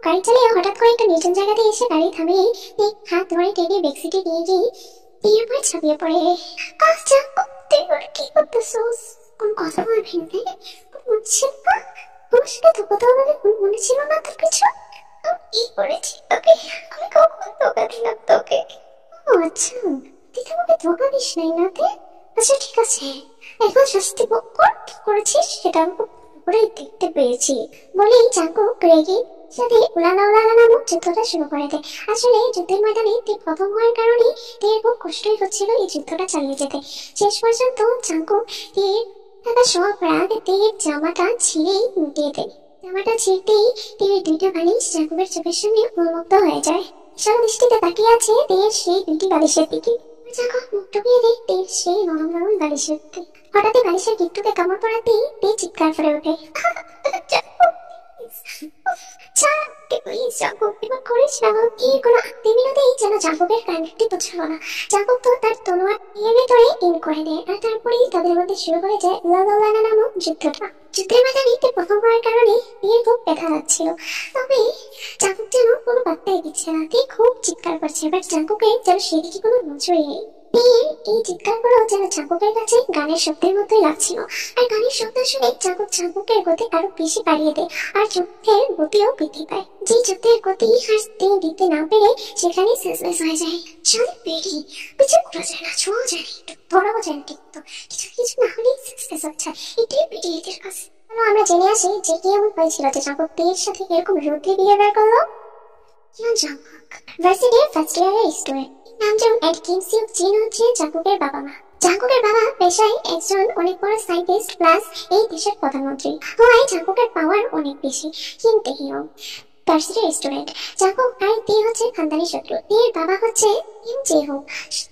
গাড়ি চালিয়ে হঠাৎ করে একটা নির্জন জায়গাতে এসে গাড়ি থামিয়ে তীর হাত ধরে টেনে ব্যাকসিটে নিয়ে গিয়ে তীর উপর ঝাঁপিয়ে পড়ে। আচ্ছা তুই ওর কি করতেছিস? কোন কথা বলবি না? বুঝছি না, আমার সাথে তো কথা বলে মনে ছিল না তোর কিছু? আমি কি করেছি তোকে? আমি কখন ধোকা দিলাম তোকে? ও আচ্ছা, তুই তো আমাকে ধোকা দিস নাই না তে? আচ্ছা ঠিক আছে, এখন শাস্তি ভোগ কর। কি করেছিস সেটা আমি খুব করে দেখতে পেয়েছি বলেই চাঙ্কুক রেগে সাথে উলালা উলালা নামক যুদ্ধটা শুরু করে দেয়। আসলে যুদ্ধের ময়দানে তীর প্রথম হওয়ার কারণে তীর খুব কষ্টই হচ্ছিল এই যুদ্ধটা চালিয়ে যেতে। শেষ পর্যন্ত চাঙ্কুক তীর থাকা সব রাগ তীর জামাটা ছিঁড়েই মিটিয়ে দেয়। জামাটা ছিঁড়তেই তীরের দুইটা বালিশ চাঙ্কুকের চোখের সামনে উন্মুক্ত হয়ে যায়। বিশাল দৃষ্টিতে তাকিয়ে আছে তীর সেই দুইটি বালিশের দিকে। চাঙ্কুক মুখ টুকিয়ে দেয় তীর সেই নরম নরম বালিশের দিকে। হঠাৎই বালিশের গিট্টুতে কামড় পড়াতেই তীর চিৎকার করে ওঠে। চাঙ্কুকের কানটি পছন্দ না। চাঙ্কুক তো তার তলোয়ার এর ভেতরে ইন করে দেয় আর তারপরেই তাদের মধ্যে শুরু হয়ে যায় লালালানা নামক যুদ্ধটা। যুদ্ধের ময়দানে প্রথম হওয়ার কারণে তীর খুব ব্যথা লাগছিল, তবে চাঙ্কুক যেন কোনো পাত্তাই দিচ্ছে না। তীর খুব চিৎকার করছে, বাট চাঙ্কুকের যেন সেদিকে কোনো নজরই নেই। এই চিৎকারগুলো যেন চাঙ্কুকের কাছে গানের শব্দের মতোই লাগছিল, আর গানের শব্দ শুনে চাঙ্কুকের গতি আরো বেশি বাড়িয়ে দেয় আর যুদ্ধের গতিও বৃদ্ধি পায়। যে যুদ্ধের গতি হাসতে দিতে না পেরে সেখানে শেষমেশ হয়ে যায়। সামনে পেরি বিচার করা যায় না, ছোঁয়া যায় না, একটু ধরাও যায় না, ঠিক তো কিছু কিছু না হলেই শেষমেশ হচ্ছে। এটাই পেরি এদের কাছে। আমরা জেনে আসি যে কি এমন হয়েছিল যে চাঙ্কুক তীরের সাথে এরকম রুদ্রে বিহেভিয়ার করলো। চাঙ্কুক ভার্সিটির ফার্স্ট ইয়ারের স্টুডেন্ট, নামজন এড কিমসিউক জিন হচ্ছে চাঙ্কুকের বাবা মা। চাঙ্কুকের বাবা পেশায় একজন অনেক বড় সায়েন্টিস্ট প্লাস এই দেশের প্রধানমন্ত্রী হওয়ায় চাঙ্কুকের পাওয়ার অনেক বেশি। কিন্তু ভার্সিটির স্টুডেন্ট চাঙ্কুক আর তি হচ্ছে খানদানি শত্রু। এর বাবা হচ্ছে কিম জেহো,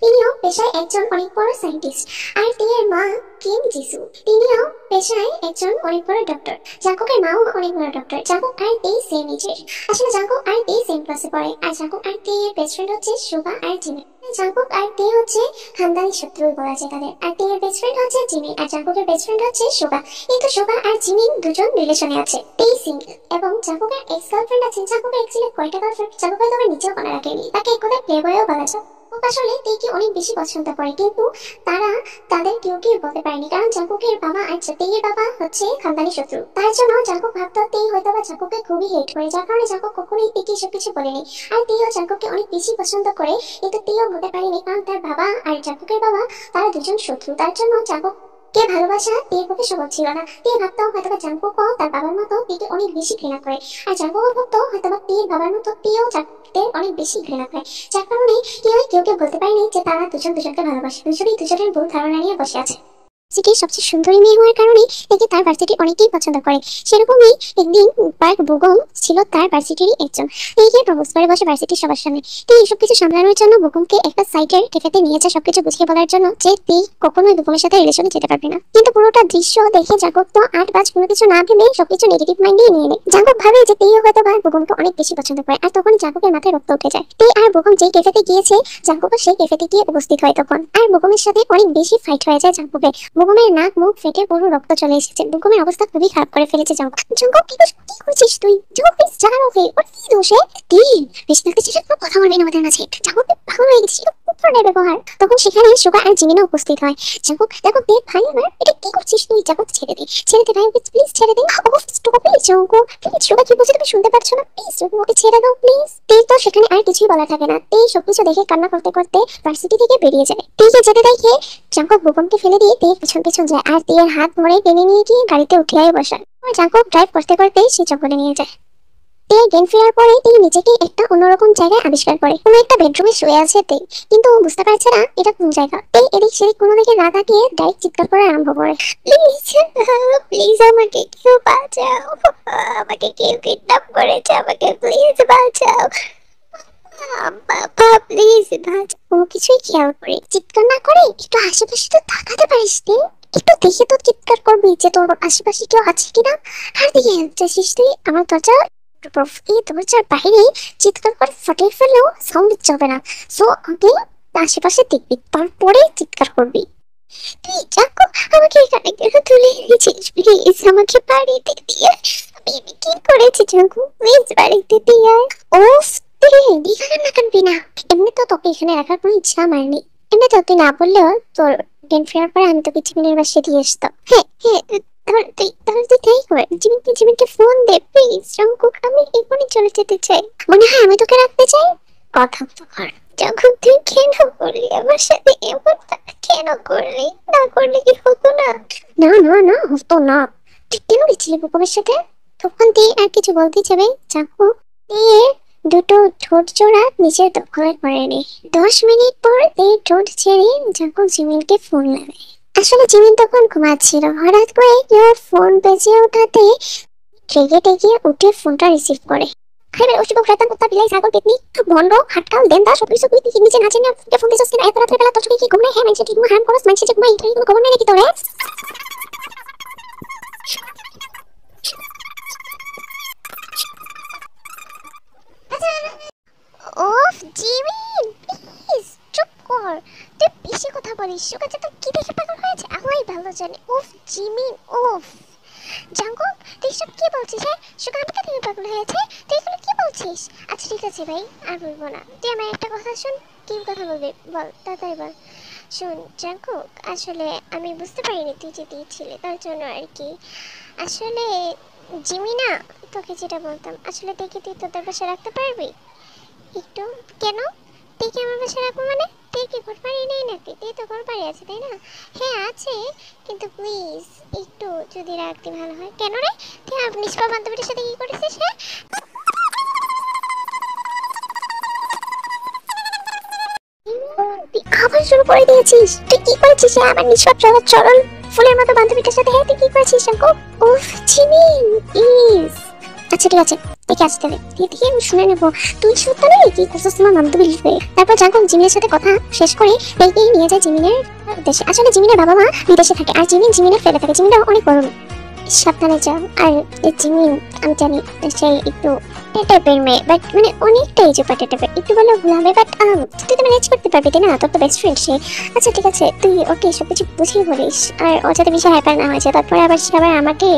তিনিও পেশায় একজন অনেক বড় সায়েন্টিস্ট, আর এর মা কিম জিসু, তিনিও পেশায় একজন অনেক বড় ডক্টর। চাঙ্কুকের মাও অনেক বড় ডক্টর। চাঙ্কুক আর তি সেম এজের। আসলে চাঙ্কুক আর তি সেম ক্লাসে পড়ে, আর চাঙ্কুক আর তি এর বেস্ট ফ্রেন্ড হচ্ছে সুগা আর জিমি। চাঙ্কুক আর তি হচ্ছে খানদানি শত্রু বলা যায় তাদের, আর তি এর বেস্ট ফ্রেন্ড হচ্ছে জিমি, আর চাঙ্কুকের বেস্ট ফ্রেন্ড হচ্ছে সুগা। কিন্তু সুগা আর জিমি দুজন রিলেশনে আছে, তি সিঙ্গেল এবং চাঙ্কুকের এক্স গার্লফ্রেন্ড আছে। চাঙ্কুকের অ্যাকচুয়ালি কয়টা গার্লফ্রেন্ড চাঙ্কুক হয়তো নিজেও মনে রাখেনি, তাকে এক কথায় প্লে বয়ও বলা যায়। আসলে তেইকে অনেক বেশি পছন্দ করে, কিন্তু তারা তাদের কেউ বলতে পারেনি, কারণ চাঙ্কুকের বাবা আর তেইয়ের বাবা হচ্ছে খানদানি শত্রু। তার জন্য চাঙ্কুক ভাবতো তেই হয়তো বা চাঙ্কুককে খুবই হেট করে, যার কারণে চাঙ্কুক কখনোই তেইকে সবকিছু বলেনি। আর তেইও চাঙ্কুককে অনেক বেশি পছন্দ করে, কিন্তু তেইও বলতে পারেনি, কারণ তার বাবা আর চাঙ্কুকের বাবা তারা দুজন শত্রু। তার জন্য চাঙ্কুক কে ভালোবাসা তের পক্ষে সহজ ছিল না। তে ভাবতো হয়তো বা চাঙ্কুকও তার বাবার মতো তেকে অনেক বেশি ঘৃণা করে, আর চাঙ্কুকও ভাবতো হয়তো বা তের বাবার মতো তেও চাঙ্কুককে অনেক বেশি ঘৃণা করে। যার কারণে কেউ বলতে পারেনি যে তারা দুজন দুজনকে ভালোবাসে। দুজনেই দুজনের ভুল ধারণা নিয়ে বসে আছে। ভার্সিটির সবচেয়ে সুন্দরী মেয়ে হওয়ার কারণে একে তার ভার্সিটি অনেকেই পছন্দ করে। সেরকমই একদিন পার্ক বুগম ছিল তার ভার্সিটিরই একজন। একে প্রপোজ করে বসে ভার্সিটির সবার সামনে। তিনি সব কিছু সামলানোর জন্য বুগমকে একটা সাইডের ক্যাফেতে নিয়েছে সবকিছু বুঝিয়ে বলার জন্য যে তুই কখনোই বুগমের সাথে রিলেশনে যেতে পারবি না। কিন্তু পুরোটা দৃশ্য দেখে জাঙ্কুক তো আট বাজ কোনো কিছু না ভেবে সবকিছু নেগেটিভ মাইন্ডে নিয়ে নেয়। জাঙ্কুক ভাবে যে তেইও হয়তো বা বুগমকে অনেক বেশি পছন্দ করে, আর তখন জাঙ্কুকের মাথায় রক্ত উঠে যায়। তেই আর বুগম যেই ক্যাফেতে গিয়েছে জাঙ্কুকও সেই ক্যাফেতে গিয়ে উপস্থিত হয় তখন, আর বুগমের সাথে অনেক বেশি ফাইট হয়ে যায় জাঙ্কুকের। বুগমের নাক মুখ ফেটে পুরো রক্ত চলে এসেছে। বুগমের অবস্থা খুবই খারাপ করে ফেলেছে জাঙ্কুক। জাঙ্কুক কি করছিস তুই? জাঙ্কুক প্লিজ জানো ওকে, ওর কি দোষে? তিন বেশি লাগতেছিস, কোনো কথা বলবি না আমাদের মাঝে। জাঙ্কুক পাগল হয়ে গেছিস, খুব ধরনের ব্যবহার। তখন সেখানে সুগা আর জিমিনা উপস্থিত হয়। জাঙ্কুক দেখো দেখ ভাই আমার, এটা কি করছিস তুই? জাঙ্কুক ছেড়ে দে ভাই, প্লিজ ছেড়ে দে। Stop please Jungkook, please. Suga কি বলছে তুমি শুনতে পাচ্ছ না? প্লিজ ওকে ছেড়ে দাও প্লিজ। তেই তো সেখানে আর কিছুই বলা থাকে না। তেই সবকিছু দেখে কান্না করতে করতে ভার্সিটি থেকে বেরিয়ে যায়। তেইকে যেতে দেখে জাঙ্কুক বুগমকে ফেলে দিয়ে তেই পিছন পিছন যায়, আর তেইয়ের হাত ধরে টেনে নিয়ে গিয়ে গাড়িতে উঠিয়ে বসায়। জাঙ্কুক ড্রাইভ করতে করতেই সে জঙ্গলে নিয়ে যায়। তেই জ্ঞান ফেরার পরে তিনি নিজেকে একটা অন্যরকম জায়গায় আবিষ্কার করে। কোনো একটা বেডরুমে শুয়ে আছে তেই, কিন্তু ও বুঝতে পারছে না এটা কোন জায়গা। তেই এদিক সেদিক কোনো দিকে না তাকিয়ে ডাইরেক্ট চিৎকার করা আরম্ভ করে, প্লিজ প্লিজ আমাকে কেউ বাঁচাও, আমাকে কেউ কিডন্যাপ করেছে, আমাকে প্লিজ বাঁচাও, বাবা প্লিজ বাঁচাও। কোনো কিছুই খেয়াল করে চিৎকার না করে একটু আশেপাশে তো তাকাতে পারিস নি? একটু দেখে তো চিৎকার করবি যে তোর আশেপাশে কেউ আছে কিনা। আর দিকে যাচ্ছিস তুই? আমার দরজা এই দরজার বাইরে চিৎকার করে ফাটিয়ে ফেললেও সাউন্ড যাবে না, সো আগে আশেপাশে দেখবি, তারপরে চিৎকার করবি। তুই জাঙ্কুক আমাকে এখানে কেন তুলে এনেছিস? প্লিজ আমাকে বাড়িতে দিয়ে কি করেছি জাঙ্কু, প্লিজ বাড়িতে দিয়ে আয়। ওফ তুই এখানে না কানবি না, এমনি তো তোকে এখানে রাখার কোনো ইচ্ছা আমার নেই। এমনি তো তুই না বললেও তোর জ্ঞান ফেরার পরে আমি তোকে জিমিনের বাসায় দিয়ে আসতাম। হ্যাঁ হ্যাঁ, তাহলে তুই তাই কর, জিমিনকে ফোন দে প্লিজ। জাঙ্কুক আমি এখনই চলে যেতে চাই, মনে হয় আমি তোকে রাখতে চাই। কথা তো কর। যখন তুই কেন করলি আমার সাথে এমনটা, কেন করলি? না করলে কি হতো না? না না না, হতো না। তুই কেন গেছিলি বুকমের সাথে? তখন তুই আর কিছু বলতে যাবে চাকু দিয়ে দুটো ঠোঁট জোড়া নিচের দখলে করে নে। 10 মিনিট পর এই ঠোঁট ছেড়ে চাকু জিমিনকে ফোন লাগায়। আসলে জিমিন তখন ঘুমাচ্ছিল, হঠাৎ করে কেউ ফোন বেজে ওঠাতে রেগে টেগে উঠে ফোনটা রিসিভ করে। আরে ওসব ফ্রাতান কুত্তা বিলাই ছাগল পেতনি ভন্ড হাটকাল দেন্দা সব কিছু তুই নিচে নাচে না ফোন দিছস কিনা? এত রাতে বেলা তোর কি ঘুম নাই? হ্যাঁ মানছে তুই হারাম করস, মানছে যে ঘুমাই তুই খবর নাই নাকি তোরে? ওফ জিমিন প্লিজ চুপ কর, তুই বেশি কথা বলিস। সুগার যে তোর কি দেখে পাগল হয়েছে আল্লাহই ভালো জানে। ওফ জিমিন ওফ। জাঙ্কুক তুই সব কি বলছিস? হ্যাঁ সুগার আমাকে দেখে পাগল হয়েছে, তুই এগুলো কি বলছিস? আচ্ছা ঠিক আছে ভাই আর বলবো না, তুই আমার একটা কথা শুন। কি কথা বলবি বল, তাড়াতাড়ি বল। শোন জাঙ্কুক, আসলে আমি বুঝতে পারিনি তুই যে দিয়েছিলি তার জন্য আর কি। আসলে জিমিনা তোকে যেটা বলতাম, আসলে দেখি তুই তোদের বাসায় রাখতে পারবি একটু? কেন তুই কি আমার বাসায় রাখবো মানে? তুই কি ঘর বাড়ি নেই নাকি? তুই তো ঘর বাড়ি আছে তাই না? হ্যাঁ আছে, কিন্তু প্লিজ একটু যদি রাখতে ভালো হয়। কেন রে, তুই আর নিষ্পা বান্ধবীর সাথে কি করেছিস? হ্যাঁ তুই খাবার শুরু করে দিয়েছিস, তুই কি করেছিস আমার নিষ্পাপ চরণ ফুলের মতো বান্ধবীটার সাথে? হ্যাঁ তুই কি করেছিস জাঙ্কুক? উফ জিমিন প্লিজ। আচ্ছা ঠিক আছে দেখে আসতে দে, দেখে আমি শুনে নেবো তুই সত্য নেই কি করছিস তোমার বান্ধবী লিখবে। তারপর জাঙ্কুক জিমিনের সাথে কথা শেষ করে বেরিয়ে নিয়ে যায় জিমিনের দেশে। আসলে জিমিনের বাবা মা বিদেশে থাকে আর জিমিনের ফেলে থাকে। জিমিনটা অনেক গরম, সাবধানে যাও। আর জিমিন আমি জানি সে একটু টাইপের মেয়ে, বাট মানে অনেকটাই যে পাটে টাইপের, একটু বলে ভুল হবে, বাট তুই তো ম্যানেজ করতে পারবি তাই না? তোর তো বেস্ট ফ্রেন্ড সে। আচ্ছা ঠিক আছে তুই ওকে সবকিছু বুঝিয়ে বলিস, আর ও যাতে বেশি হাইপার না হয়েছে, তারপরে আবার সে আবার আমাকে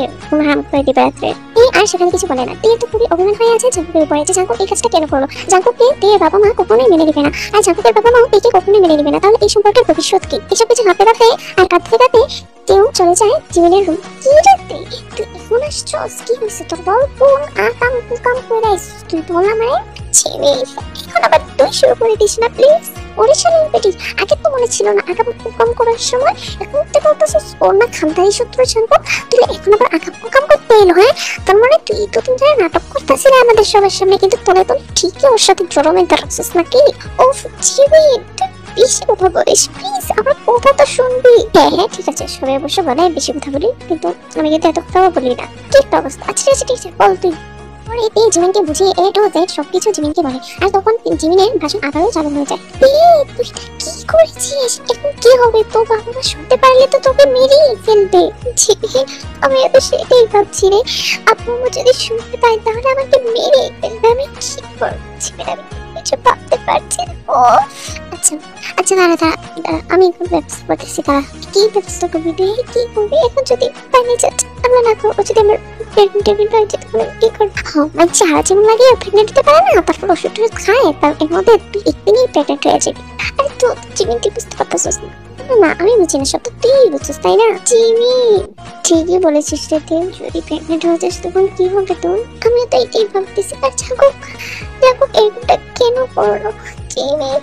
হাম করে দিবে রাত্রে। এই আর সেখানে কিছু বলে না। তুই তো খুবই অভিমান হয়ে আছে জাঙ্কুকের উপরে যে জাঙ্কুক এই কাজটা কেন করলো। জাঙ্কুককে তুই বাবা মা কখনোই মেনে নিবে না, আর জাঙ্কুকের বাবা মাও তুইকে কখনোই মেনে নিবে না। তাহলে এই সম্পর্কের ভবিষ্যৎ কি? এসব কিছু ভাবতে ভাবতে আর কাঁদতে কাঁদতে কেউ চলে যায় জিমিনের রুম। কি রাখতে তুই এখন আসছস? কি হয়েছে তোর? বল কোন আকাম কুকাম করে আসছিস তুই? বল আমারে। ছেলে এখন আবার তুই শুরু করে দিস না প্লিজ। ওরে শালীর বেটি, আগে তো মনে ছিল না আকাম কুকাম করার সময়, এখন তুই বলতেছিস ওর না খানদানি শত্রু জাঙ্কুক, তুই এখন আবার আকাম কুকাম করতে এলো? হ্যাঁ তার মানে তুই তো তিন ধরে নাটক করতেছিলি আমাদের সবার সামনে, কিন্তু তোরা তো ঠিকই ওর সাথে জড়মের দাঁড়াচ্ছিস নাকি? ও জিমিন বেশি কথা বলিস প্লিজ, আমার কথা তো শুনবি। হ্যাঁ হ্যাঁ ঠিক আছে, সবাই অবশ্য বলে বেশি কথা বলি, কিন্তু আমি কিন্তু এত কথাও বলি না। কি একটা অবস্থা। আচ্ছা ঠিক আছে ঠিক আছে বল তুই। পরে এই জিমিনকে বুঝিয়ে এ টু জেড সবকিছু জিমিনকে বলে, আর তখন জিমিনের ভাষণ আবারও চালু হয়ে যায়। তুই কি করেছিস? এখন কি হবে? তো বাবা মা শুনতে পারলে তো তোকে মেরেই ফেলবে। আমি তো সেটাই ভাবছি রে, আপু যদি শুনতে পায় তাহলে আমাকে মেরে ফেলবে। আমি কি করছি আমি কিছু ভাবতে পারছি না। ও আচ্ছা আচ্ছা দাঁড়া দাঁড়া, আমি এখন ব্যবস্থা করতেছি। দাঁড়া কি ব্যবস্থা করবি তুই? কি করবি এখন যদি পানি যাচ্ছে আমরা না করবো? যদি আমার প্রেগনেন্ট হয়ে যেতে পারে কি করবো? মানে সারা জীবন লাগে প্রেগনেন্ট হতে পারে না, তারপর ওষুধ খায়, তার এর মধ্যে তুই একদিনই প্রেগনেন্ট হয়ে যাবি। আরে তো জিমিন তুই বুঝতে পারতেছিস না? না আমি বুঝি না, সব তো তুই বুঝছিস তাই না? জিমিন ঠিকই বলেছিস রে, তুই যদি প্রেগনেন্ট হয়ে যাস তখন কি হবে তোর? আমিও তো এটাই ভাবতেছি। আর জাঙ্কুক এইটা কেন করলো জিমিন?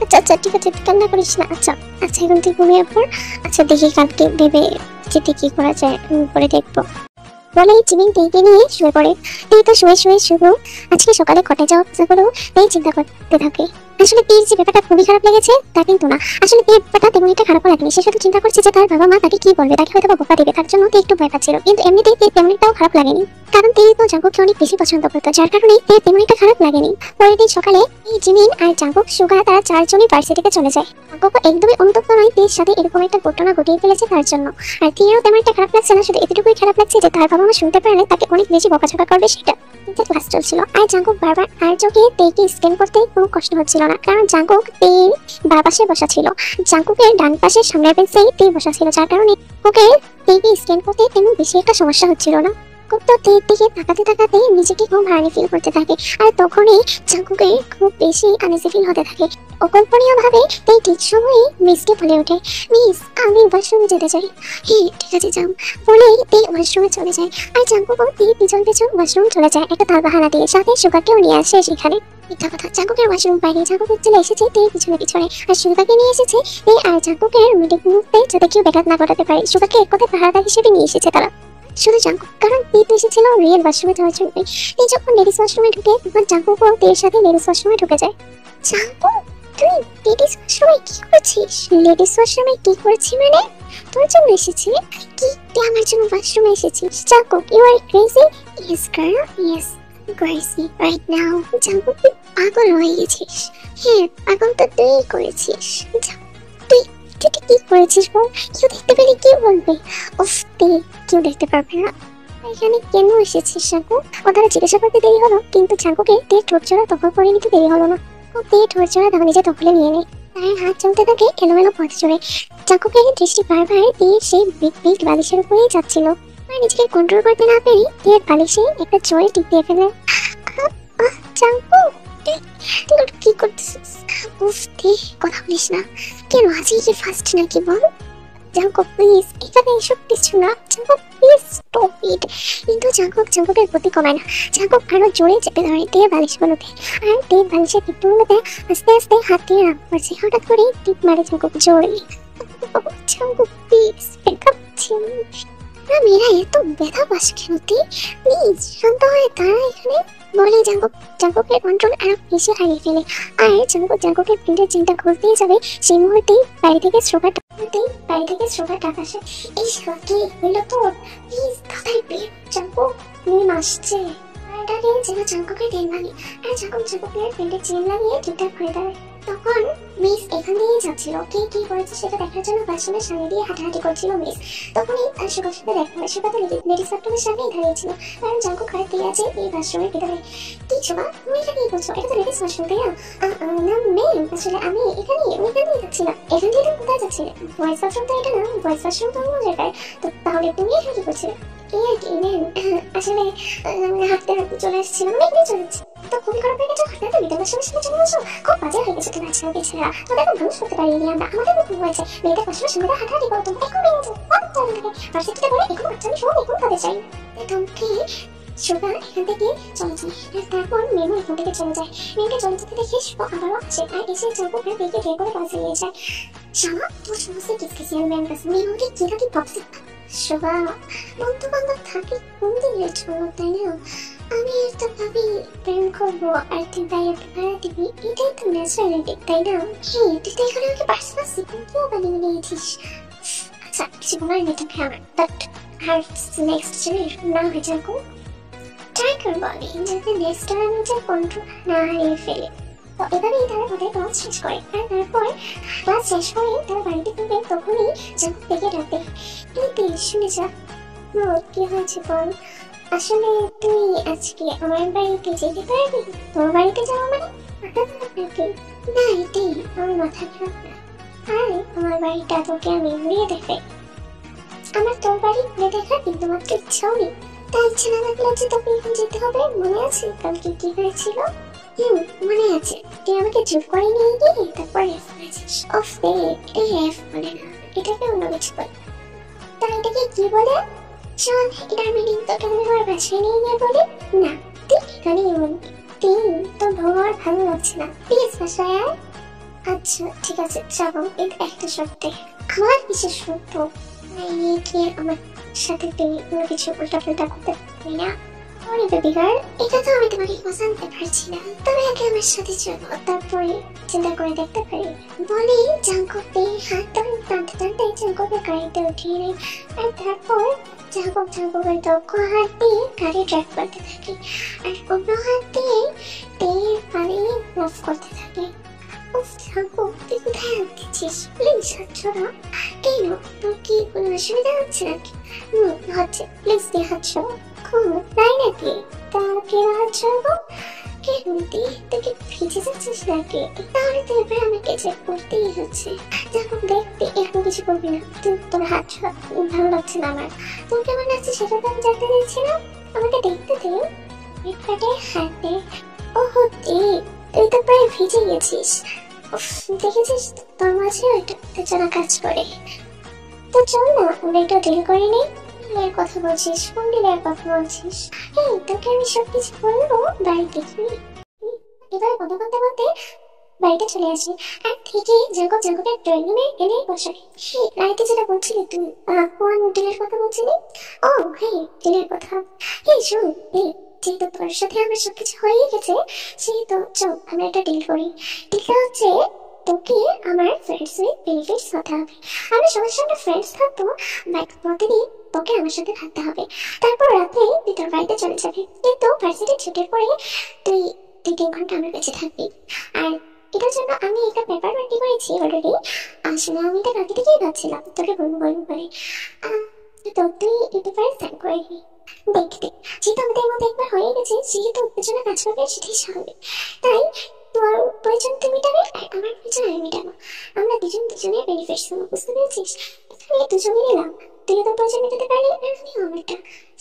আচ্ছা আচ্ছা ঠিক আছে কান্না করিস না। আচ্ছা আচ্ছা এখন তুই ঘুমিয়ে পড়। আচ্ছা দেখি কালকে ভেবে যেতে কি করা যায় করে দেখবো। বলে জিমিন তেইকে নিয়ে শুয়ে পড়ে। তেই তো শুয়ে শুয়ে শুধু আজকে সকালে কটে যাওয়া পূজা করো তেই চিন্তা করতে থাকে। আসলে তের যে ব্যাপারটা খুবই খারাপ লেগেছে তা কিন্তু না, আসলে তের ব্যাপারটা তেমন একটা খারাপ লাগেনি। সে শুধু চিন্তা করছে যে তার বাবা মা তাকে কি বলবে, তাকে হয়তো বোকা দেবে, তার জন্য তেই একটু ভয় পাচ্ছিল। কিন্তু এমনিতেই তের তেমন একটাও খারাপ লাগেনি, কারণ তেই তো জাঙ্কুককে অনেক বেশি পছন্দ করতো, যার কারণে তের তেমন একটা খারাপ লাগেনি। পরের দিন সকালে এই জিমিন আর জাঙ্কুক সুগা তারা চারজনই ভার্সিটিতে চলে যায়। জাঙ্কুক একদমই অনুতপ্ত নয় তের সাথে এরকম একটা ঘটনা ঘটিয়ে ফেলেছে তার জন্য, আর তেরও তেমন একটা খারাপ লাগছে না, শুধু এতটুকুই খারাপ লাগছে যে তার বাবা মা শুনতে পারলে তাকে অনেক বেশি বকাঝকা করবে সেটা। ক্লাস চলছিল আর জাঙ্কুক বারবার আর্যকে তেইকে স্ক্যান করতে কোনো কষ্ট হচ্ছিল না, কারণ জাঙ্কুক তের বাঁ পাশে বসা ছিল, জাঙ্কুকের ডান পাশে সামনের বেঞ্চেই তেই বসা ছিল, যার কারণে ওকে তেইকে স্ক্যান করতে তেমন বেশি একটা সমস্যা হচ্ছিল না। জাঙ্কুক তো তের দিকে তাকাতে তাকাতে নিজেকে খুব ভারী ফিল করতে থাকে। আর তখনই জাঙ্কুকের খুব বেশি আনইজি ফিল হতে থাকে। অকল্পনীয় ভাবে তে ঠিক সময়ে মিসকে বলে ওঠে, মিস আমি ওয়াশরুমে যেতে চাই। হ্যাঁ ঠিক আছে যাও বলেই তে ওয়াশরুমে চলে যায়। আর জাঙ্কুকও তের পিছন পিছন ওয়াশরুম চলে যায় একটা তালবাহানা দিয়ে, সাথে সুগাকেও নিয়ে আসে সেখানে। মিথ্যা কথা, জাঙ্কুকের ওয়াশরুম বাইরে, জাঙ্কুক চলে এসেছে তের পিছনে পিছনে, আর সুগাকে নিয়ে এসেছে তে আর জাঙ্কুকের রোমান্টিক মুহূর্তে যাতে কেউ ব্যাঘাত না ঘটাতে পারে। সুগাকে এক কথায় পাহারাদার হিসেবে নিয়ে এসেছে তারা, শুধু জাঙ্কুক, কারণ তে তো এসেছিল রিয়েল ওয়াশরুমে যাওয়ার জন্য। তে যখন লেডিস ওয়াশরুমে ঢুকে তখন জাঙ্কুকও তের সাথে লেডিস ওয়াশরুমে ঢুকে যায়। জাঙ্কুক তুই লেডিস ওয়াশরুমে কি করছিস? লেডিস ওয়াশরুমে কি করেছি মানে? তোর জন্য এসেছি? কি তুই আমার জন্য ওয়াশরুমে এসেছিস? Jungkook you are crazy. Yes girl yes crazy right now. Jungkook তুই পাগল হয়ে গেছিস। হ্যাঁ পাগল তো তুই করেছিস। তুই তুই কি করেছিস বল? কেউ দেখতে পেলে কি বলবে? উফ তে কেউ দেখতে পারবে না। এখানে কেন এসেছিস জাঙ্কুক? কথাটা জিজ্ঞাসা করতে দেরি হলো, কিন্তু জাঙ্কুকে তে ঠোঁট জোড়া দখল করে নিতে দেরি হলো না। তে ঠোঁট জোড়া নিজে দখলে নিয়ে নেয়। তার হাত চলতে থাকে এলোমেলো পথ জুড়ে। জাঙ্কুকের দৃষ্টি বারবার তের সেই বিগ বিগ বালিশের উপরেই যাচ্ছিল। আর নিজেকে কন্ট্রোল করতে না পেরে তের বালিশে একটা জোরে টিপ দিয়ে ফেলে। জাঙ্কুক তুই কি করতেছিস? উফ তে কথা বলিস না কেন? আজকে কি ফার্স্ট নাকি বল? জাঙ্কুক প্লিজ এখানে এসব কিছু না। Jungkook please stop it. কিন্তু জাঙ্কুকের গতি কমায় না। জাঙ্কুক আরো জোরে চেপে ধরে তের বালিশগুলোতে, আর তের বালিশের টিপগুলোতে আস্তে আস্তে হাত দিয়ে রাগ করছে। হঠাৎ করে টিপ মারে জাঙ্কুক জোরে। জাঙ্কুক প্লিজ ব্যাকআপ ছিল না। মেয়েরা এত ব্যথা পাস কেন? প্লিজ শান্ত হয়ে দাঁড়া এখানে বলে জাঙ্কুকের কন্ট্রোল আরো বেশি হারিয়ে ফেলে। আর জাঙ্কুকের প্রিন্টের চিন্তা খুলতেই যাবে সেই মুহূর্তেই বাড়ি থেকে শ্রোভা ডাক আসে। এই কি হইলো তোর? প্লিজ তাড়াতাড়ি বের। জাঙ্কুক মেম আসছে। ডাকে যেন জাঙ্কুকের টেন ভাঙে, আর জাঙ্কুকের প্রিন্টের চেন লাগিয়ে ঠিকঠাক করে দেয়। তখন মিস এখান দিয়েই যাচ্ছিল। কে কি করেছে সেটা দেখার জন্য বাথরুমের সামনে দিয়ে হাঁটাহাঁটি করছিল মিস। তখনই সুগার সাথে দেখা হয়। সুগা তো লেডিস বাথরুমের সামনেই দাঁড়িয়েছিল, কারণ জাঙ্কুক ঘরে দিয়ে আছে এই বাথরুমের ভিতরে। কি সুগা তুমি এটা কি করছো? এটা তো লেডিস ওয়াশরুম তাই না? না মেম আসলে আমি ওইখানে যাচ্ছিলাম। এখান দিয়ে তো কোথায় যাচ্ছিলে? বয়েজ বাথরুম তো এটা না, বয়েজ বাথরুম তো অন্য জায়গায়। তো তাহলে তুমি এখানে কি করছিলে? এই আর কি ম্যাম, আসলে হাঁটতে চলে এসেছিলাম, এখানে চলে এসেছি। তো খুবই খারাপ হয়ে গেছে, হঠাৎ বিদ্যালয়ের সামনে চলে আসো। খুব বাজে হয়ে গেছে তোমার ছেলেকে ছেলেরা। তোদের এখন মানুষ করতে পারিনি আমরা, আমাদের খুব হয়েছে। মেয়েদের কষ্টের সঙ্গে হাঁটাহাঁটি করো, তোমাকে এখন বেড়ে গেছে ভার্সিটিতে পড়ে এখন বাচ্চা আমি সব এখন তাদের চাই। তোমাকে সুগা এখান থেকে চলে যায়। তারপর মেমো এখান থেকে চলে যায়। মেয়েকে চলে যেতে দেখে সুগা আবারও আসে, আর এসে জাঙ্কুকের দিকে বের করে কাছে নিয়ে যায়। শামা তোর সমস্ত কিসকিসি আর ম্যাম কাছে মেমোকে কি ভাবছি? সুগা বন্ধু বান্ধব থাকে কোন দিনের জন্য তাই না? আমি একটা ভাবি প্রেম করবো আর তুই বাইরে ভাড়া দিবি, এটাই তো ন্যাচারালিটি তাই না? হ্যাঁ তুই তো এখানে আমাকে পার্সোনাল সিকিউর কেউ বানিয়ে নিয়েছিস। আচ্ছা কিছু বলার নেই তোকে আমার, বাট হার্টস নেক্সট জেনারেশন না হয়ে যাবো। ট্রাই করবো আমি যাতে নেক্সট টাইম আমি যা কন্ট্রোল না হারিয়ে ফেলে। তো এভাবেই তারা তাদের ক্লাস শেষ করে। আর তারপর ক্লাস শেষ করে তারা বাড়িতে ফিরবে। তখনই জাঙ্কুক থেকে ডাকবে, এই শুনে যা। কি হয়েছে বল? আসলে তুই আজকে আমার বাড়িতে যেতে পারবি? তোর বাড়িতে যাওয়া মানে মাথা খারাপ নাকি? না এটাই আমার মাথা খারাপ না, আর আমার বাড়িটা তোকে আমি ঘুরিয়ে দেখাই। আমার তোর বাড়ি ঘুরে দেখার বিন্দুমাত্র ইচ্ছাও নেই। তাই ইচ্ছে না থাকলে যে তোকে এখন যেতে হবে। মনে আছে কালকে কি হয়েছিল? মনে আছে, তুই আমাকে চুপ করে নিয়ে গিয়ে তারপর রেফ করেছিস। অফ দে এটাই রেফ বলে না, এটাকে অন্য কিছু বলে। তা এটাকে কি বলে? চল এটার মিনিং তোকে আমি আমার বাসায় নিয়ে গিয়ে বলি। না তুই এখানেই বলবি। তোর ভগবান ভালো লাগছে না, প্লিজ বাসায় আয়। আচ্ছা ঠিক আছে যাবো, কিন্তু একটা শর্তে। আমার বিশেষ শর্ত নিয়ে গিয়ে আমার সাথে তুই কোনো কিছু উল্টাপাল্টা করতে পারবি না। ওরে বেবি গার্ল, এটা তো আমি তোমাকে বোঝাতে পারছি না, তবে আগে আমার সাথে চলো, তারপরে চিন্তা করে দেখতে পারি। বলে জাঙ্কুককে হাত ধরে টানতে জাঙ্কুকের গাড়িতে উঠিয়ে নেয়। আর তারপর জাঙ্কুকের দক্ষ হাত দিয়ে গাড়ি ড্রাইভ করতে থাকে, আর অন্য হাত দিয়ে তেল পানি মুভ করতে থাকে। জাঙ্কুক তুই কোথায় আনতেছিস? প্লিজ হাত না। কেন তোর কি কোনো অসুবিধা হচ্ছে নাকি? হচ্ছে, প্লিজ দিয়ে হাত সরো। তাই নাকি? তা কেন হাত সরবো? কেন তুই তোকে ভিজে যাচ্ছিস নাকি? তাহলে তো এবার আমাকে চেক করতেই হচ্ছে। জাঙ্কুক দেখতে এরকম কিছু করবি না, তুই তোর হাত ভালো লাগছে না আমার। তোর কেমন লাগছে সেটা তো আমি জানতে চাইছি না। আমাকে দেখতে দে। ফ্লিপকার্টে হাতে। ওহো দীপ, তুই তো প্রায় ভিজে গেছিস। উফ, দেখেছিস তোর মাঝে একটা উত্তেজনা কাজ করে। তো চল না আমরা একটু ডিল করে নিই। ডিলের কথা বলছিস? কোন ডিলের কথা বলছিস? হ্যাঁ, তোকে আমি সবকিছু বলবো বাড়িতে কি। এবার কথা বলতে বলতে বাড়িতে চলে আসি। আর থেকে জাঙ্কুকের ড্রয়িং রুমে এনে বসে। রাইতে যেটা বলছিলি তুই, কোন ডিলের কথা বলছিলি? ও হ্যাঁ, ডিলের কথা। এই শোন, এই যেহেতু তোর সাথে আমার সবকিছু হয়ে গেছে, সেহেতু চল আমরা একটা ডিল করি। ডিলটা হচ্ছে তোকে আমার ফ্রেন্ডস উইথ বেনিফিটস হতে হবে। আমরা সবার সঙ্গে ফ্রেন্ডস থাকবো, বাট প্রতিদিন তোকে আমার সাথে থাকতে হবে। তারপর রাতে তুই তোর বাড়িতে চলে যাবি, কিন্তু ভার্সিটি ছুটির পরে তুই 2-3 ঘন্টা আমার কাছে থাকবি। আর এটার জন্য আমি একটা পেপার রেডি করেছি অলরেডি। আসলে আমি এটা কালকে থেকেই ভাবছিলাম তোকে বলবো করে। তো তুই এই পেপারে সাইন করে দিবি। দেখতে যেহেতু আমাদের মধ্যে একবার হয়ে গেছে, সেহেতু উত্তেজনা কাজ করবে, সেটাই স্বাভাবিক। তাই তোর প্রয়োজন তুই মিটাবে, আর আমার প্রয়োজন আমি মিটাবো। আমরা দুজনের বেনিফিটস হবো, বুঝতে পেরেছিস? এখানে দুজনেরই লাভ। তুই তোর প্রয়োজন মেটাতে পারলে আমিও আমারটা।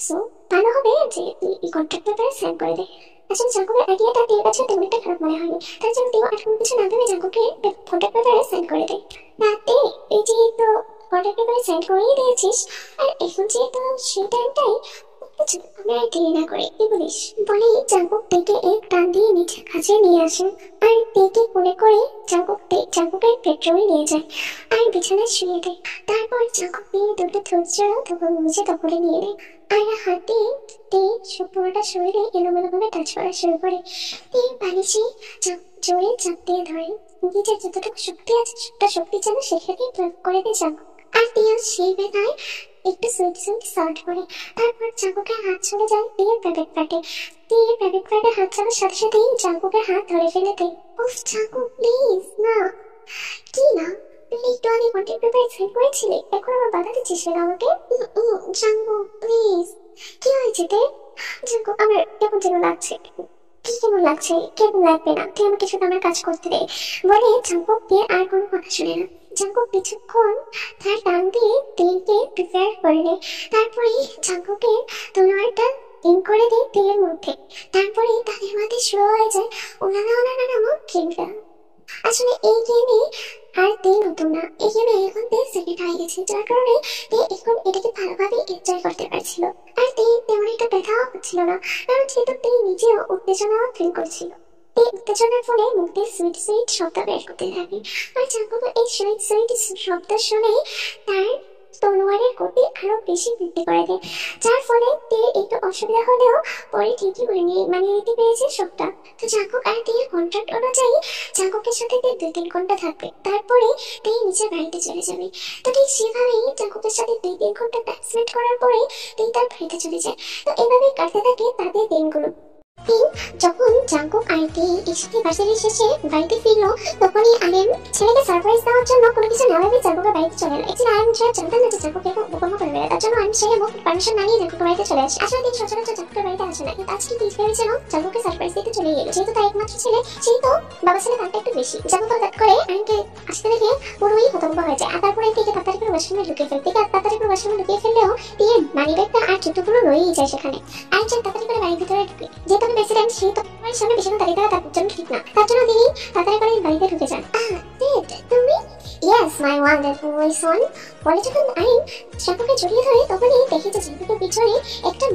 সো ভালো হবে যে তুই এই কন্ট্রাক্ট পেপারে সাইন করে দে। আসলে জাঙ্কুকের আইডিয়াটা তোর কাছে তেমন একটা খারাপ মনে হয়নি, তার জন্য তুইও আর কোনো কিছু না ভেবে জাঙ্কুকে কন্ট্রাক্ট পেপারে সাইন করে দে। রাতে এই যে তো কন্ট্রাক্ট পেপারে সাইন করেই দিয়েছিস, আর এখন যেহেতু সেই টাইমটাই আমরা দেরি না করে কি বলিস? বলে জাঙ্কুক থেকে এক টান দিয়ে নিচে কাছে নিয়ে আসে, আর তেকে কোলে করে জাঙ্কুকের পেট্রোল নিয়ে যায় আর বিছানায় শুয়ে দেয়। তারপর জাঙ্কুক দিয়ে দুটো থুতজোড়া তখন মুছে তখন নিয়ে নেয়, আর হাতে তে পুরোটা শরীরে এলোমেলোভাবে টাচ করা শুরু করে। তে বালিশে জোরে চাপ দিয়ে ধরে, নিজের যতটুকু শক্তি আছে সবটা শক্তি যেন সেখানে প্রয়োগ করে দেয় জাঙ্কুক। আর তিয়া সেই বেলায় একটু সুইট সাউন্ড করে। তারপর জাঙ্কুকের হাত চলে যায় তীর প্রাইভেট পার্টে। তীর প্রাইভেট পার্টে হাত চালার সাথে সাথেই জাঙ্কুকের হাত ধরে ফেলে দেয়। উফ জাঙ্কুক প্লিজ না। কি না? তুই একটু আগে কন্ট্রাক্ট পেপারে সাইন করেছিলি, এখন আবার বাধা দিচ্ছিস কেন আমাকে? Jungkook please. কি হয়েছে তে? জাঙ্কুক আমার কেমন যেন লাগছে। কি কেমন লাগছে? কেমন লাগবে না? তুই আমাকে শুধু আমার কাজ করতে দে। বলে জাঙ্কুক দিয়ে আর কোনো কথা শুনে না। জাঙ্কুক কিছুক্ষণ তার টান দিয়ে তেলকে প্রিপেয়ার করে নেয়। তারপরে জাঙ্কুকের তলোয়ারটা ইন করে দেয় তেলের মধ্যে। তারপরে তাদের মধ্যে শুরু হয়ে যায় ওনারা নামক গেমটা। আসলে এই গেমে আর তে নতুন না, এই গেমে এখন তে সেকেন্ড হয়ে গেছে, যার কারণে তে এখন এটাকে ভালোভাবে এনজয় করতে পারছিল। আর তে তেমন একটা ব্যথাও হচ্ছিল না, কারণ যেহেতু তে নিজেও উত্তেজনা ফিল করছিল। এই উত্তেজনার ফলে মুখ দিয়ে সুইট শব্দ বের করতে থাকে। আর জাঙ্কুক এই সুইট শব্দ শুনে তার তলোয়ারের গতি আরো বেশি বৃদ্ধি করে দেয়, যার ফলে তে একটু অসুবিধা হলেও পরে ঠিকই মানিয়ে নিতে পেরেছে সবটা। তো জাঙ্কুক আর তে কন্ট্রাক্ট অনুযায়ী জাঙ্কুকের সাথে তে 2-3 ঘন্টা থাকবে, তারপরে তে নিজের বাড়িতে চলে যাবে। তো ঠিক সেভাবেই জাঙ্কুকের সাথে 2-3 ঘন্টা টাইম স্পেন্ড করার পরে তে তার বাড়িতে চলে যায়। তো এভাবেই কাটতে থাকে তাদের দিনগুলো। যখন জাঙ্কুক আর তে একসাথে ভার্সিটি শেষে বাড়িতে ফিরলো, তখনই আরেম ছেলেকে সারপ্রাইজ দেওয়ার জন্য কোনো কিছু না ভেবে জাঙ্কুকের বাড়িতে চলে এলো। একদিন আরেম ছেলে জানতেন না যে জাঙ্কুক এরকম বোকামো করে বেড়ায়, তার জন্য আরেম ছেলে মুখ পারমিশন না নিয়ে জাঙ্কুকের বাড়িতে চলে আসে। আসলে তিনি সচরাচর জাঙ্কুকের বাড়িতে আসে না, কিন্তু আজকে তিজ ভেবেছিল জাঙ্কুকে সারপ্রাইজ দিতে চলে গেল। যেহেতু তার একমাত্র ছেলে, সেহেতু বাবা ছেলে তারটা একটু বেশি। জাঙ্কুক হঠাৎ করে আরেমকে আসতে দেখে পুরোই হতভম্ব হয়ে যায়। আর তারপরে থেকে তাড়াতাড়ি করে ওয়াশরুমে ঢুকিয়ে ফেলে। থেকে তাড়াতাড়ি করে ওয়াশরুমে ঢুকিয়ে ফেললেও দিয়ে মানিব্যাগটা আর জুতোগুলো রয়েই যায় সেখানে। আরেম তাড়াতাড়ি করে বাড়ির ভিতরে ঢুকে, যেহেতু আমি প্রেসিডেন্ট সেহেতু আমার সামনে বেশি দাঁড়িয়ে থাকা তার জন্য ঠিক না, তার জন্য তিনি তাড়াতাড়ি করে বাড়িতে ঢুকে যান। তুমি? ইয়েস মাই ওয়ান্ডারফুল সন। বলে যখন আইন জাঙ্কুককে জড়িয়ে ধরে, তখনই দেখি যে জাঙ্কুকের পিছনে একটা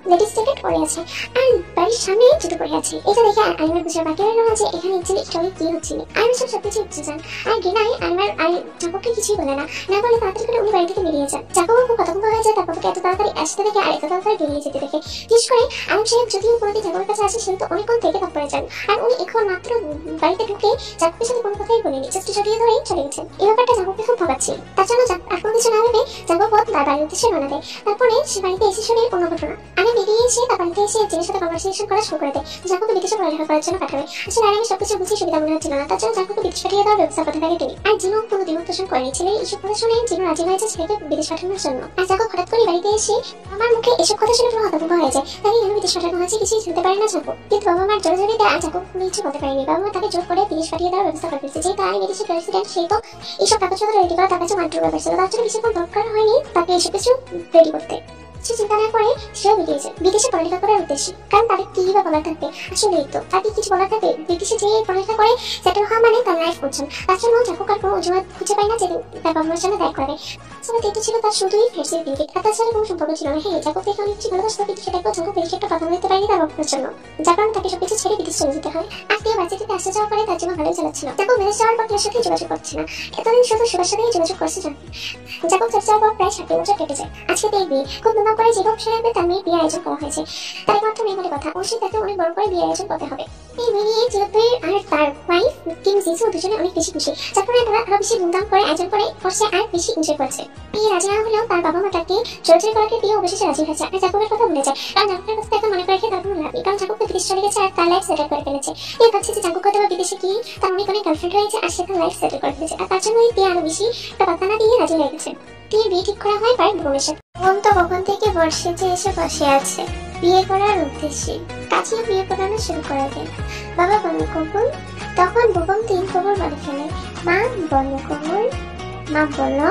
লেডিস জ্যাকেট পরে আছে আর বাড়ির সামনে জুতো পরে আছে। এটা দেখে আইনের বুঝে বাকি রইল না যে এখানে একচুয়ালি স্টোরি কি হচ্ছিল। আইন সবকিছু বুঝে যান, আর গিনাই আইমার জাঙ্কুককে কিছুই বলে না, না বলে তাড়াতাড়ি করে উনি বাড়ি থেকে বেরিয়ে যান। জাঙ্কুক খুব হতভম্ব হয়ে যায় তার বাবাকে এত তাড়াতাড়ি আসতে দেখে আর এত তাড়াতাড়ি বেরিয়ে যেতে দেখে। বিশেষ করে আইন সাহেব যদিও কোনোদিন জাঙ্কুকের কাছে আসে, সেহেতু অনেকক্ষণ থেকে পড়ে যান, আর উনি এখন মাত্র বাড়িতে ঢুকে জাঙ্কুকের সাথে কোনো কথাই বলেনি, জাস্ট জড়িয়ে ধরেই চলে গেছেন। এই ব্যাপারটা জাঙ্কুককে খুব ভাবাচ্ছে। তার জন্য আর কোনো কিছু না ভেবে জাঙ্কুক তার বাড়ির উদ্দেশ্যে রওনা দেয়। তারপরে সে বাড়িতে এসে শুনে অন্য ঘটনা। আমি বেরিয়ে এসে তার বাড়িতে এসে একজনের সাথে কনভারসেশন করা শুরু করে দেয়, জাঙ্কুককে বিদেশে পড়ালেখা করার জন্য পাঠাবে। আসলে আমি সবকিছু বুঝে সুবিধা মনে হচ্ছিল না, তার জন্য জাঙ্কুককে বিদেশ পাঠিয়ে দেওয়ার ব্যবস্থা করতে থাকে তিনি। আর জিনু কোনো দ্বিমত পোষণ করেনি। ছেলের এইসব কথা শুনে জিনু রাজি হয়েছে ছেলেকে বিদেশ পাঠানোর জন্য। আর জাঙ্কুক হঠাৎ করে বাড়িতে এসে আমার মুখে এসব কথা শুনে পুরো হতভম্ব হয়ে যায়। তাকে কেন বিদেশ পাঠানো হয়েছে কিছুই জানতে পারে না জাঙ্কুক। কিন্তু বাবা মার জোরে জোরে দেয়, জাঙ্কুক কোনো কিছু বলতে পারেনি। বাবা মা তাকে জোর করে বিদেশ পাঠিয়ে দেওয়ার ব্যবস্থা করে ফেলছে। যেহেতু আমি বিদেশের প্রেসিডেন্ট, সেই তো এইসব কাগজপত্র রেডি করা তার কাছে মাত্র ব্যাপার ছিল, তার জন্য বেশিক্ষণ দরকার হয়নি তাকে এসব কিছু রেডি করতে। সে চিন্তা না করে সেও বেরিয়েছে বিদেশে পড়ালেখা করার উদ্দেশ্যে। কারণ তাদের কি বা বলার থাকবে, আসলেই তো তাকে কিছু বলার থাকবে। বিদেশে যে পড়ালেখা করে সেটেল হওয়া মানে তার লাইফ করছেন। তার জন্য জাকুক আর কোনো অজুহাত খুঁজে পায় না যে তার বাবা মার সামনে দায় করবে। এটা ছিল তার শুধুই ফ্রেন্ডশিপ বিউটি, আর তার সাথে কোনো সম্পর্ক ছিল না। হ্যাঁ, জাকুক দেখে অনেক কিছু ভালোবাসতো, কিন্তু সেটাকেও জাকুক বেশি একটা কথা বলতে পারেনি তার বাবার জন্য, যার কারণে তাকে সবকিছু ছেড়ে বিদেশ চলে যেতে হয়। আর কেউ বাচ্চা থেকে আসতে যাওয়া করে তার জন্য ভালোই চালাচ্ছিল। জাকুক বিদেশ যাওয়ার পর কেউ সাথে যোগাযোগ করছে না, এতদিন শুধু সুভার সাথেই যোগাযোগ করছে জাকুক। জাকুক চলে যাওয়ার পর প্রায় 7 বছর কেটে যায়। আজকে তার বিয়ে খুব ধুমধাম করে জীবক সাহেবে তার মেয়ের বিয়ে আয়োজন করা হয়েছে। তার একমাত্র মেয়ে বলে কথা, অবশ্যই তাকে অনেক বড় করে বিয়ে আয়োজন করতে হবে। এই মেয়ে নিয়ে জিরোপে আর তার ওয়াইফ কিং জিসু দুজনে অনেক বেশি খুশি, যার কারণে তারা আরো বেশি ধুমধাম করে আয়োজন করছে আর বেশি এনজয় করছে। বিয়ে রাজি না হলেও তার বাবা মা তাকে জোর করাকে বিয়ে অবশেষে রাজি হয়েছে। আর জাকুবের কথা ভুলে যায়, কারণ জাকুবের কথা এখন মনে করে তার কোনো লাভ নেই, কারণ জাকুব তো বিদেশ চলে গেছে আর তার লাইফ সেটেল করে ফেলেছে। এই ভাবছে যে জাকুব হয়তো বিদেশে গিয়ে তার অনেক গার্লফ্রেন্ড হয়েছে আর সে তার লাইফ সেটেল করে ফেলেছে, আর তার জন্য এই বিয়ে আরো বেশি একটা কথা না দিয়ে রাজি হয়ে গেছে। বিয়ে ঠিক করা হয় প্রায় বোনের সাথে। বোন তো কখন থেকে বর্ষিতে এসে বসে আছে বিয়ে করার উদ্দেশ্যে। কাছে বিয়ে করানো শুরু করে দেয়। বাবা বলো কবুল। তখন বোবম 3 কবুল বলে ফেলে। মা বলো কবুল। মা বলো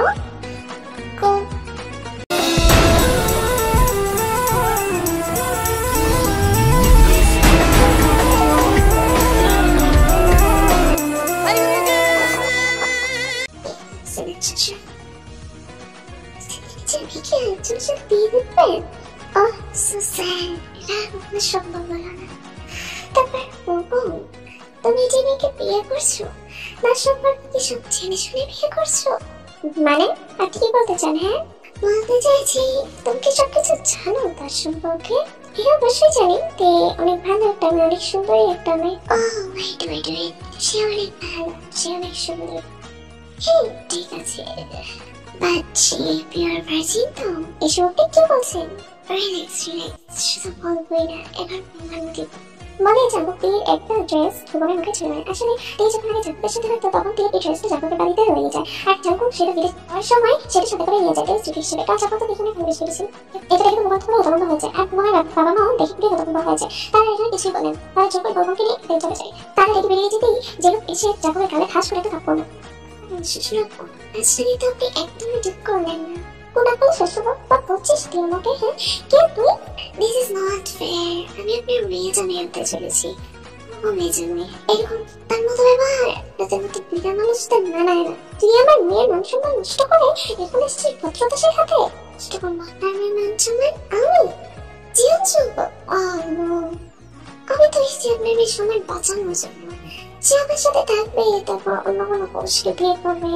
তুমি যে মেয়েকে বিয়ে করছো তার সম্পর্কে কি সব জেনে শুনে বিয়ে করছো? মানে আপনি কি বলতে চান? হ্যাঁ, বলতে চাইছি তুমি কি সবকিছু জানো তার সম্পর্কে? হ্যাঁ, অবশ্যই জানি। তে অনেক ভালো একটা মেয়ে, অনেক সুন্দরী একটা মেয়ে। ও ওয়েট, সে অনেক ভালো, সে অনেক সুন্দর। হ্যাঁ ঠিক আছে, বাট সে পিওর ভার্জিন তো। এসব আপনি কি বলছেন? রিল্যাক্স, শুধু বলবোই না, এবার প্রমাণ দিব। মনে জাকুকের একটা ড্রেস বোনের মুখে ছিল। আসলে এই যখন আগে জাকুকের সাথে হতো তখন এই ড্রেসটা জাকুকের বাড়িতে রয়ে যায়, আর জাকুক সেটা বিদেশ যাওয়ার সময় সেটা সাথে করে নিয়ে যায় ড্রেস হিসেবে। কারণ জাকুক তো দেখে অনেক ভালোবেসে ফেলেছিল। এটা দেখে বোন খুবই হতভম্ব হয়ে যায়, আর বোনের বাবা মাও দেখে খুবই হতভম্ব হয়ে যায়। তারা এটা কিছুই বলেন, তারা জাকুকের বোনকে নিয়ে বেরিয়ে চলে যায়। তারা রেডি বেরিয়ে যেতেই জাকুক এসে জাকুকের গালে ঠাস করে একটা থাপ্পড় মারে। আসলে তো আপনি একদমই ঠিক করলেন না। কোনাকুল শ্বশুর বা পঁচিশ দিন মতো। হ্যাঁ কে তুই? This is not fair. আমি আপনার মেয়ে জানিয়ে চলেছি। ও মেয়ে জানি এরকম তার মতো ব্যবহার তাদের মতো বিনা মানুষদের মানায় না। তুই আমার মেয়ের মান সম্মান নষ্ট করে এখন এসেছিস ভদ্রতাসের হাতে। কি করবো আপনার মেয়ের মান সম্মান? আমি জীবন চলবো? আমি তো এসেছি আপনার মেয়ের সম্মান বাঁচানোর জন্য। সে আমার সাথে থাকবে, তারপর অন্য কোনো পুরুষকে বিয়ে করবে,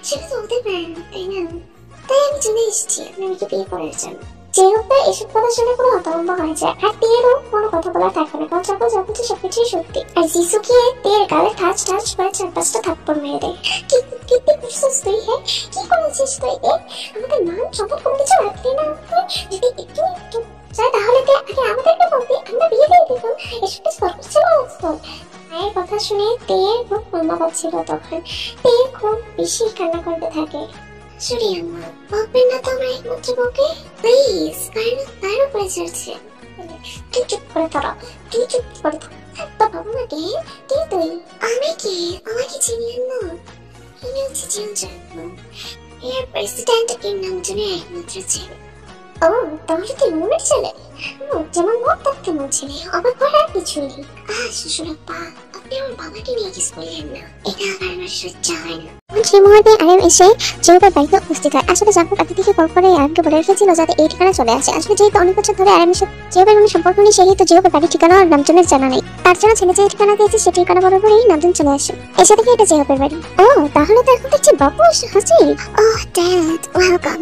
সেটা তো হতে পারে না, তাই না? তাই আমি চলে এসেছি আপনার মেয়েকে বিয়ে করার জন্য। যেহেতু এসব কথা শুনে কোনো হতভম্ব হয়ে যায়, আর তীরও কোনো কথা বলা থাকবে না, কারণ যখন যা বলছে সবকিছুই সত্যি। আর জিসুকে তীর গালে ঠাস করে 4-5টা থাপ্পড় মেরে দেয়। কি করছিস তুই? হ্যাঁ কি করেছিস তুই? আমাদের মান সম্পদ কোনো কিছু রাখলি না। যদি একটু চাই তাহলে আগে আমাদেরকে বলবি, আমরা বিয়ে দিয়ে দিতাম। এসব কিছু করছে না। মায়ের কথা শুনে তীর খুব কান্না করছিল। তখন তীর খুব বেশি কান্না করতে থাকে। সরি আম্মা, বকবেন না তো আমার একমাত্র বউকে, প্লিজ। তার উপরে চড়ছে। তুই চুপ করে থাক, তো বাবা মা কে? তুই? আমি কে? আমাকে চিনিয়ে না? আমি হচ্ছে জিয়নজাকু, এর প্রেসিডেন্ট কিংডমের একমাত্র ছেলে। ও তাহলে তুই মনের ছেলে? যেমন বক তার তেমন ছেলে, অবাক করার কিছুই নেই। শ্বশুরাপ্পা, আপনি আমার বাবাকে নিয়ে কিস বললেন না, এটা আবার আমার সহ্য হয় না। সেই মুহূর্তে আরেম এসে জিওপের বাড়িতে উপস্থিত হয়। আসলে জাকুক আগে থেকে কল করে আরেমকে বলে রেখেছিল যাতে এই ঠিকানা চলে আসে। আসলে যেহেতু অনেক বছর ধরে আরেমের সাথে জিওপের কোনো সম্পর্ক নেই, সেহেতু জিওপের বাড়ির ঠিকানা আর নামজনের জানা নেই। তার জন্য ছেলে যে ঠিকানা দিয়েছে সেই ঠিকানা বরাবরই নামজন চলে আসে। এসে দেখে এটা জিওপের বাড়ি। ও তাহলে তো এখন দেখছি বাবু হাসি। ওহ ড্যাড, ওয়েলকাম।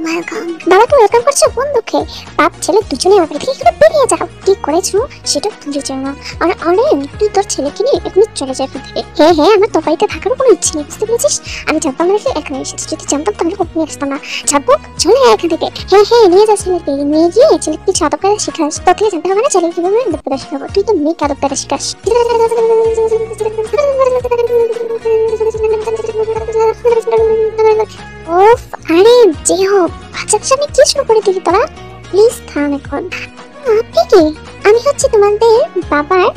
বাবাকে ওয়েলকাম করছো কোন দুঃখে? বাপ ছেলে দুজনে আমার বাড়ি থেকে বেরিয়ে যাও। কি করেছো সেটা ভুলে যাও না। আর আরেম, তুই তোর ছেলেকে নিয়ে এখনই চলে যাই থেকে। হ্যাঁ আমার তোর বাড়িতে থাকার কোনো ইচ্ছে নেই, বুঝতে পেরেছিস? আমি জানতাম না এখানে এসেছি, যদি জানতাম তাহলে কখনই আসতাম না। জাকুক চলে এখান থেকে। হ্যাঁ নিয়ে যা ছেলেকে, নিয়ে গিয়ে ছেলেকে কিছু আদব কায়দা শিখাস। তোর থেকে জানতে হবে না ছেলেকে কিভাবে আদব কায়দা শিখাবো। তুই তো মেয়েকে আদব কায়দা শিখাস। ওফ আরেম, যে হোক বাচ্চাদের সামনে কি শুরু করে দিলি তোরা? প্লিজ থাম এখন। আপনি কি? আমি হচ্ছে তোমাদের বাবার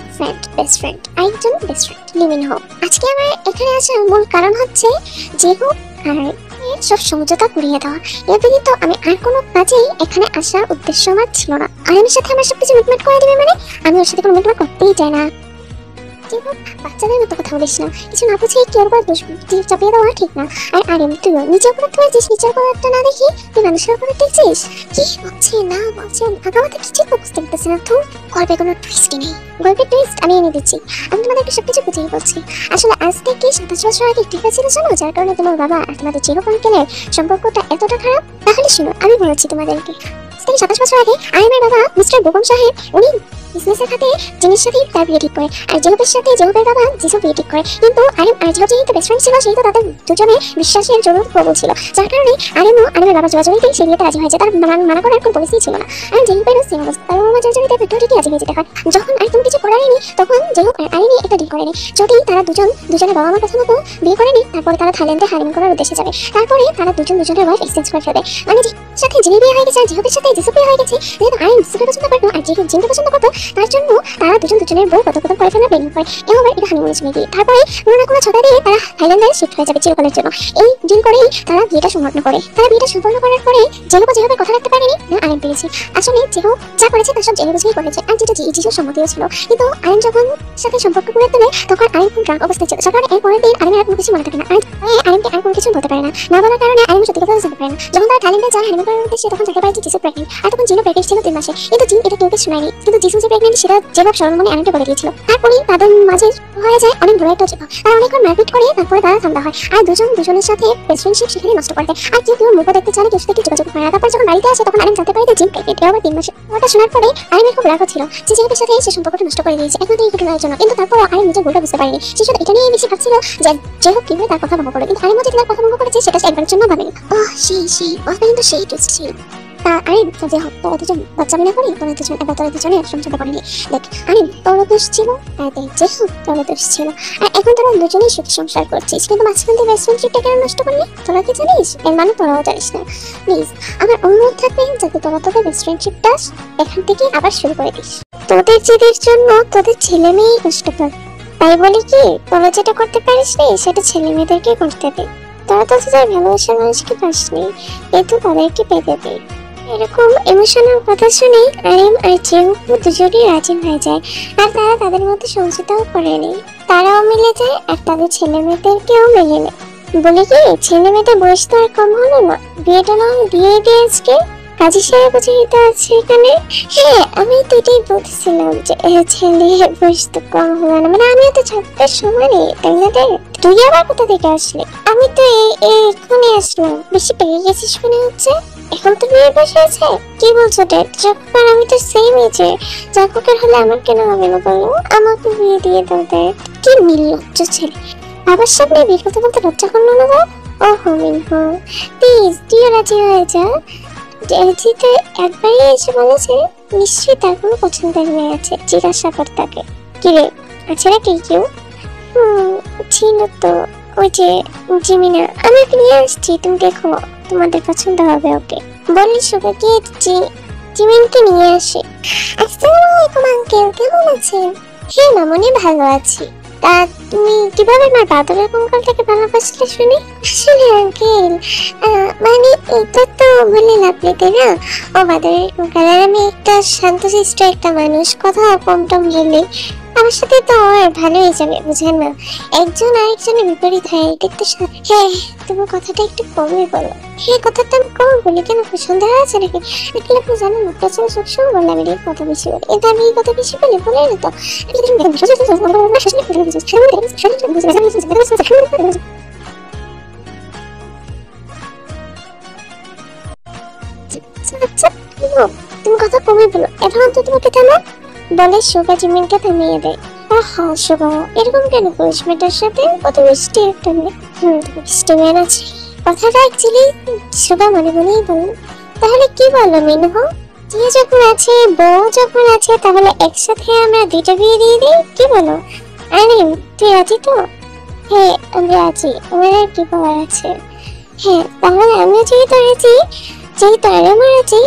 বেস্ট ফ্রেন্ড, আরেকজন বেস্ট ফ্রেন্ড লিমিন হোক। আজকে আমার এখানে আসার মূল কারণ হচ্ছে যে হোক আর সব সমঝোতা করিয়ে দেওয়া। এর ব্যতীত আমি আর কোনো কাজেই এখানে আসার উদ্দেশ্য আমার ছিল না। আয়ানের সাথে আমার সবকিছু মিটমাট করে দিবে মানে আমি ওর সাথে কোনো মিটমাট করতেই চাই না। বাচ্চাদের মতো কথা বলিস না, কিছু না বুঝে কি ওর উপর দোষ চাপিয়ে দেওয়া ঠিক না। আর আরে তুইও নিজের উপর হয়েছিস, নিজের উপরটা না দেখি তুই মানুষের উপরে দেখছিস। কি বলছে না বলছে আগামাতে কিছু তো বুঝতে পারতেছি না। তো গল্পে কোনো টুইস্টই নেই, গল্পের টুইস্ট আমি এনে দিচ্ছি। আমি তোমাদেরকে সবকিছু বুঝিয়ে বলছি। আসলে আজ থেকে 27 বছর আগে ঠিক ছিল জানো, যার কারণে তোমার বাবা আর তোমাদের চিরকালের সম্পর্কটা এতটা খারাপ। তাহলে শুনো আমি বলছি তোমাদেরকে, 27 বছর আগে আইনের বাবা মিস্টার বেগম সাহেব উনি বিজনেসের খাতে জিনিস সাথে তার বিয়ে ঠিক করে, আর জেহুবের সাথে জেহুবের বাবা জিসু বিয়ে ঠিক করে। কিন্তু আরিম আর জেহু যেহেতু বেস্ট ফ্রেন্ড ছিল, সেহেতু তাদের দুজনের বিশ্বাসের জন্য প্রবল ছিল, যার কারণে আরিমের বাবা জোয়াজুরিতেই সেই বিয়েতে রাজি হয়েছে। তার মানা করার কোনো পলিসি ছিল না। আর জেহুবেরও সেম অবস্থা, তার মামা জোয়াজুরিতে ভিডিওটি রাজি হয়েছে দেখা। যখন আরিম কিছু করার নেই তখন জেহু আর আরিমি একটা ডিল করে নেয়, যদি তারা দুজনের বাবা মার কথা মতো বিয়ে করে নেয় তারপরে তারা থাইল্যান্ডে হানিমুন করার উদ্দেশ্যে যাবে। তারপরে তারা দুজনের ওয়াইফ এক্সচেঞ্জ করে ফেলবে। মানে সাথে যিনি বিয়ে হয়ে গেছে আর জেহুবের সাথে জিসু বিয়ে হয়ে গেছে, যেহেতু আরিম জিসুকে পছন্দ করতো আর জেহু জিনকে পছন্দ করতো, তার জন্য তারা দুজনের বউ কথোপকথন করে ফেলে প্রেম করে। এভাবে এটা হানিমুনের সময় গিয়ে তারপরে কোনো না কোনো ছটা দিয়ে তারা থাইল্যান্ডে শিফট হয়ে যাবে চিরকালের জন্য। এই ডিল করেই তারা বিয়েটা সম্পন্ন করে। তারা বিয়েটা সম্পন্ন করার পরে জেহু যেভাবে কথা রাখতে পারেনি না আরিম পেরেছে। আসলে জেহু যা করেছে তার সব জেহু বুঝেই করেছে, আর যেটা জিসুর সম্মতিও ছিল। কিন্তু আরিম যখন সাথে সম্পর্ক করে তোলে তখন আরিম খুব ড্রাঙ্ক অবস্থায় ছিল, যার কারণে এর পরের দিন আরিমের আর কোনো কিছু মনে থাকে না। আরিমকে আর কোনো কিছু বলতে পারে না, না বলার কারণে আরিম সত্যি কথা জানতে পারে না। যখন তারা থাইল্যান্ডে যায় হানিমুন করার উদ্দেশ্যে তখন জানতে পারে যে জিসু প্রেগনেন্ট, আর তখন জিনও প্রেগনেন্ট ছিল 3 মাসে। কিন্তু জিন এটা কেউকে শোনায়নি, কিন্তু জিসু যে প্রেগনেন্ট সেটা যেভাবে সরল মনে আরিমকে বলে দিয়েছিল। তারপরে তাদের মাঝে হয়ে যায় অনেক বড় একটা ঝগড়া, তারা অনেকক্ষণ মারপিট করে তারপরে তারা ঠান্ডা হয়, আর দুজনের সাথে ফ্রেন্ডশিপ সেখানে নষ্ট করে দেয়। আর কেউ মুখ দেখতে চায়, কেউ সাথে যোগাযোগ করে না। তারপর যখন বাড়িতে আসে তখন আরিম জানতে পারে যে জিন প্রেগনেন্ট, এবার 3 মাসে। ওটা শোনার পরে আরিমের খুব রাগ ছিল যে জেহুবের সাথে সে সম্পর্কটা নষ্ট করে দিয়েছে একমাত্র এই ঘটনার জন্য। কিন্তু তারপর আরিম নিজের ভুলটা বুঝতে পারেনি, সে শুধু এটা নিয়ে বেশি ভাবছিল যে জেহু কিভাবে তার কথা ভঙ্গ করে। কিন্তু আরিম যে তার কথা ভঙ্গ করেছে সেটা সে একবারের জন্য ভাবেনি। সেই কিন্তু সেই টুইস্ট ছিল। আরিম যে তোরা দুজন বাচ্চা বিনা করি, তোরা দুজনে সমঝোতা করেনি। দেখ আরিম তোর দোষ ছিল, আর দেখ জেহু তোর দোষ ছিল, আর এখন তোরা দুজনেই সুখী সংসার করছিস। কিন্তু মাঝখান থেকে বেস্ট ফ্রেন্ডশিপটা কেন নষ্ট করলি তোরা কি জানিস? এর মানে তোরাও জানিস না। প্লিজ আমার অনুরোধ থাকবে যাতে তোরা তোদের বেস্ট ফ্রেন্ডশিপটা এখান থেকে আবার শুরু করে দিস। তোদের জেদের জন্য তোদের ছেলে মেয়েই কষ্ট পাবে, তাই বলি কি তোরা যেটা করতে পারিস নি সেটা ছেলে মেয়েদেরকে করতে দে। তোরা তো তোদের ভালোবাসার মানুষকে পাসনি, কিন্তু তাদেরকে পেতে দে। এরকম ইমোশনাল কথা শুনে আরিম আর জেহু দুজনই রাজি হয়ে যায়, আর তারা তাদের মধ্যে সমঝোতাও করে নেয়। তারাও মিলে যায় আর তাদের ছেলে মেয়েদেরকেও মেনে নেয়। বলে কি ছেলে মেয়েদের বয়স তো আর কম হলো না, বিয়েটা না দিয়ে আজকে কাজী সাহেব বুঝিয়ে আছে এখানে। হ্যাঁ আমি তো এটাই বলছিলাম যে ছেলে বয়স তো কম হলো না, মানে আমিও তো 26 সমানে, তাই না? তুই আবার কোথা থেকে আসলি? আমি তো এক্ষুনি আসলাম। বেশি পেয়ে গেছিস মনে হচ্ছে, এখন তো বিয়ে বসে আছে। কি বলছো ড্যাড? যখন আমি তো সেম এজে, জাকুকের হলে আমার কেন হবে না বলো? আমাকে বিয়ে দিয়ে দাও ড্যাড। কি নির্লজ্জ ছেলে, বাবার সামনে বিয়ে করতে বলতে লজ্জা করলো না গো? ওহো মিনহো প্লিজ তুইও রাজি হয়ে যা। যেহেতু একবারই এসে বলেছে নিশ্চয়ই তার কোনো পছন্দের মেয়ে আছে, জিজ্ঞাসা কর তাকে। কি রে আছে নাকি কেউ? ছিল তো, ওই যে জিমিনা, আমি ওকে নিয়ে আসছি, তুমি দেখো তোমাদের পছন্দ হবে ওকে। বলিস ওকে গিয়ে জিমিনকে নিয়ে আসে। আসসালামু আলাইকুম আঙ্কেল, কেমন আছেন? হ্যাঁ মামনি ভালো আছি। তা তুমি কিভাবে আমার বাদরের কঙ্কালটাকে ভালোবাসলে শুনি? আসলে আঙ্কেল মানে এটা তো বলে লাভ নেই তাই না? ও বাদরের কঙ্কাল, আর আমি একটা শান্তশিষ্ট একটা মানুষ, কথা কম টম বললে আমার সাথে তো আর ভালো হয়ে যাবে, বুঝেন না? একজন আরেকজনের বিপরীত হয়, এটা তো। হ্যাঁ তুমি কথাটা একটু কমই বলো। হ্যাঁ কথাটা আমি কম বলি কেন, সন্দেহ আছে নাকি? দেখলে আপনি জানেন মুখটা ছেড়ে সবসময় বললাম আমি কথা বেশি বলি, এটা আমি কথা বেশি বলি বলে না তো। তুমি কথা কমই বলো, এখন তো তোমাকে থামো বলে সুগা জিমিনকে থামিয়ে দেয়। হ্যাঁ সুগা এরকম কেন করিস মেয়েটার সাথে? কত মিষ্টি একটা মেয়ে। মিষ্টি মেয়ে আছে কথাটা অ্যাকচুয়ালি সুগা মনে মনেই বলল। তাহলে কি বলো মিনহো, জিয়া যখন আছে বউ যখন আছে তাহলে একসাথে আমরা 2টা বিয়ে দিয়ে দিই, কি বলো? আরে তুই রাজি তো? হ্যাঁ আমি রাজি, আমার আর কি বলার আছে। হ্যাঁ তাহলে আমিও যেহেতু রাজি, যেহেতু আমিও রাজি,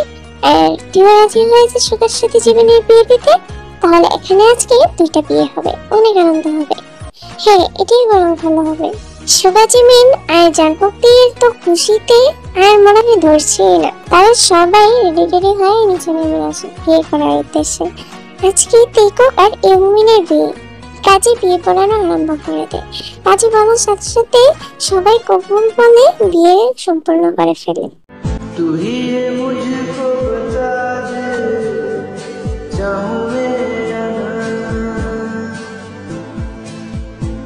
আর তুই রাজি হয়েছে সুগার সাথে জীবনের বিয়ে দিতে, তাহলে এখানে আজকে 2টা বিয়ে হবে, অনেক আনন্দ হবে। হ্যাঁ এটাই বরং ভালো হবে। শুভাজিমিন আর জানপক্তির তো খুশিতে আর মনে হয় ধরছেই না। তারা সবাই রেডি হয়ে নিচে নেমে আসে বিয়ে করার উদ্দেশ্যে। আজকে তেকক আর ইউমিনের বিয়ে। কাজী বিয়ে পড়ানো আরম্ভ করে দেয়। কাজী বলার সাথে সাথে সবাই কবুল বলে বিয়ে সম্পূর্ণ করে ফেলে।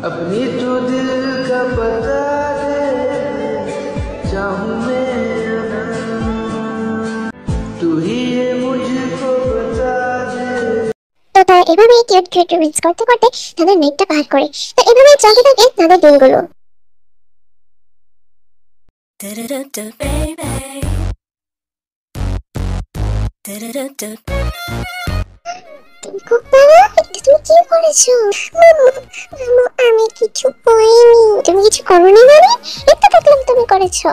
अपनी तो दिल का पता दे चाहूं मैं तू ही ये मुझको बता दे। তো তারা এভাবে কিউট রিলস করতে করতে তাদের নেটটা পার করে। তো এভাবে চলতে থাকে তাদের দিনগুলো। তুমি কি করেছো? আমি কিছু করিনি। তুমি কিছু করোনি মানে? এটা দেখলাম তুমি করেছো।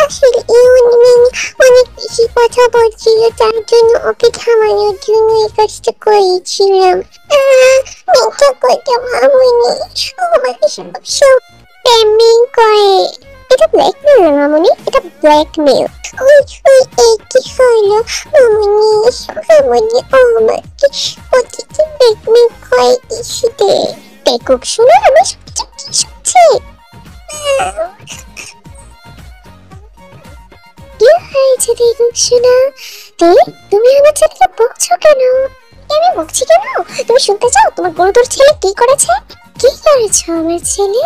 আসলে ইউনিয়ন অনেক বেশি কথা বলছিল, তার জন্য ওকে থামানোর জন্য এই কাজটা করেছিলাম। মিথ্যা কথা ভাবুনি। আমাকে সব প্রেমিং করে। এটা ব্ল্যাকমেল না মামুনি, এটা ব্ল্যাকমেল। ওই এই কি হলো মামুনি? মামুনি আমাকে প্রতিদিন ব্ল্যাকমেল করে ইস্যুতে। পেকক শোনো, আমি সবকিছু কি শুনছি। কি হয়েছে পেকক শোনা? তুমি আমার ছেলেকে বকছো কেন? আমি বকছি কেন? তুমি শুনতে চাও তোমার গরুদর ছেলে কি করেছে? কি করেছো আমার ছেলে?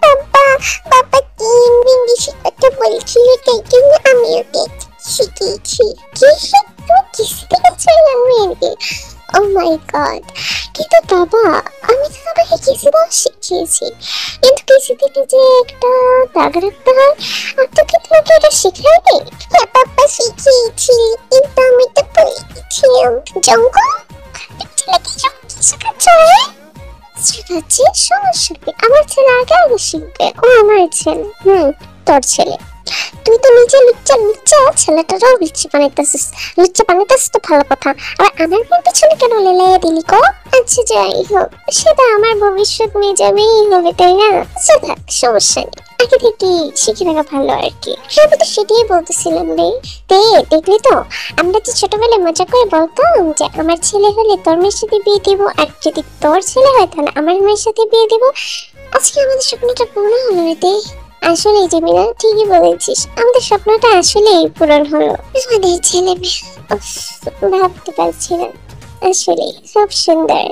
বাবা বাবা 3 দিন বেশি কথা বলছিল, তাই জন্য আমি ওকে শিখিয়েছি। তুমি কিসে দেখেছো মেয়েকে? ও মাই গড! কিন্তু বাবা আমি তো তোমাকে কিসে দাও শিখিয়েছি, কিন্তু কিসে থেকে যে একটা দাগ রাখতে হয় আর তো কি তোমাকে এটা শিখাইনি? হ্যাঁ বাবা শিখিয়েছি, কিন্তু আমি তো ভুলে গেছিলাম। জঙ্গল ছেলেকে সব কি শেখাচ্ছ? শিখাচ্ছি, সমস্যা কি? আমার ছেলে আগে শিখবে। ও আমার ছেলে। তোর ছেলে। তুই তো নিজে লুচ্চা ছেলেটারও লুচ্চা বানাইতেছিস তো ভালো কথা, আবার আমার পিছনে কেন লেলাইয়া দিলি কো? আচ্ছা যাই হোক, সেটা আমার ভবিষ্যৎ মেয়ে যাবেই হবে, তাই না? আচ্ছা থাক, সমস্যা নেই, আগে থেকে শিখে রাখা ভালো আর কি। আমি তো সেটাই বলতেছিলাম রে। দেখলি তো, আমরা যে ছোটবেলায় মজা করে বলতাম যে আমার ছেলে হলে তোর মেয়ের সাথে বিয়ে দিব, আর যদি তোর ছেলে হয় তাহলে আমার মেয়ের সাথে বিয়ে দিব। আজকে আমাদের স্বপ্নটা পূর্ণ হলো রে। আসলে জেমিনা ঠিকই বলেছিস, আমাদের স্বপ্নটা আসলেই পূরণ হলো। আমাদের ছেলে মেয়ে ভাবতে পারছি না, আসলে খুব সুন্দর।